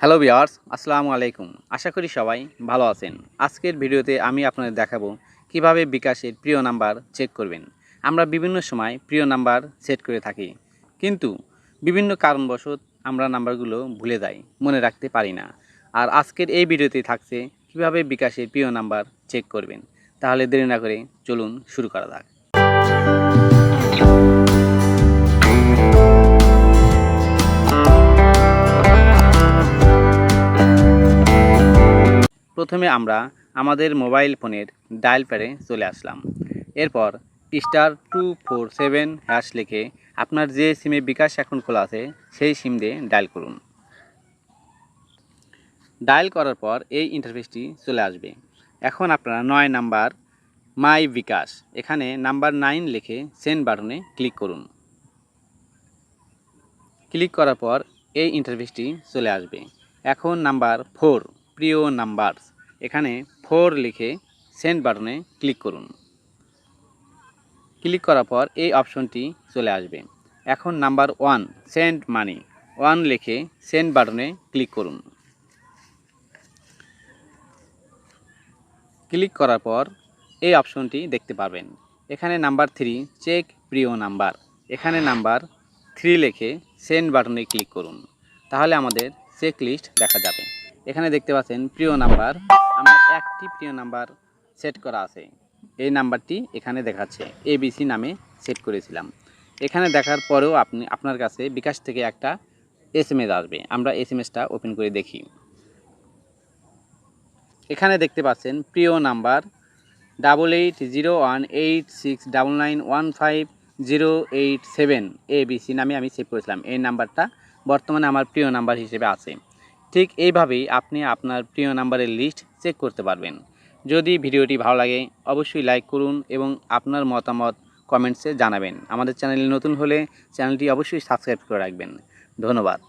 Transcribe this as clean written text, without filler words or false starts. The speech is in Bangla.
হ্যালো ভিউয়ার্স, আসসালামু আলাইকুম। আশা করি সবাই ভালো আছেন। আজকের ভিডিওতে আমি আপনাদের দেখাবো কিভাবে বিকাশের প্রিয় নাম্বার চেক করবেন। আমরা বিভিন্ন সময় প্রিয় নাম্বার সেট করে থাকি, কিন্তু বিভিন্ন কারণবশত আমরা নাম্বারগুলো ভুলে যাই, মনে রাখতে পারি না। আর আজকের এই ভিডিওতে থাকছে কিভাবে বিকাশের প্রিয় নাম্বার চেক করবেন। তাহলে দেরি না করে চলুন শুরু করা যাক। প্রথমে আমরা আমাদের মোবাইল ফোনের ডায়াল প্যাডে চলে আসলাম। এরপর *247# লিখে আপনার যে সিমে বিকাশ অ্যাকাউন্ট খোলা আছে সেই সিম দিয়ে ডায়াল করুন। ডায়াল করার পর এই ইন্টারফেসটি চলে আসবে। এখন আপনারা 9 নাম্বার মাই বিকাশ, এখানে নাম্বার 9 লিখে সেন্ড বাটনে ক্লিক করুন। ক্লিক করার পর এই ইন্টারফেসটি চলে আসবে। এখন নাম্বার 4 প্রিয় নাম্বার, এখানে 4 লিখে সেন্ড বাটনে ক্লিক করুন। ক্লিক করার পর এই অপশনটি চলে আসবে। এখন নাম্বার 1 সেন্ড মানি, 1 লিখে সেন্ড বাটনে ক্লিক করুন। ক্লিক করার পর এই অপশনটি দেখতে পারবেন। এখানে নাম্বার 3 চেক প্রিয় নাম্বার, এখানে নাম্বার 3 লিখে সেন্ড বাটনে ক্লিক করুন। তাহলে আমাদের চেক লিস্ট দেখা যাবে। এখানে দেখতে পাচ্ছেন প্রিয় নাম্বার, আমার একটি প্রিয় নাম্বার সেট করা আছে। এই নাম্বারটি এখানে দেখাচ্ছে, ABC নামে সেট করেছিলাম। এখানে দেখার পরেও আপনার কাছে বিকাশ থেকে একটা SMS আসবে। আমরা SMSটা ওপেন করে দেখি। এখানে দেখতে পাচ্ছেন প্রিয় নাম্বার 880186991508 ABC নামে আমি সেভ করেছিলাম। এই নাম্বারটা বর্তমানে আমার প্রিয় নাম্বার হিসেবে আছে। ঠিক এইভাবেই আপনি আপনার প্রিয় নাম্বারের লিস্ট চেক করতে পারবেন। যদি ভিডিওটি ভালো লাগে অবশ্যই লাইক করুন এবং আপনার মতামত কমেন্টসে জানাবেন। আমাদের চ্যানেলে নতুন হলে চ্যানেলটি অবশ্যই সাবস্ক্রাইব করে রাখবেন। ধন্যবাদ।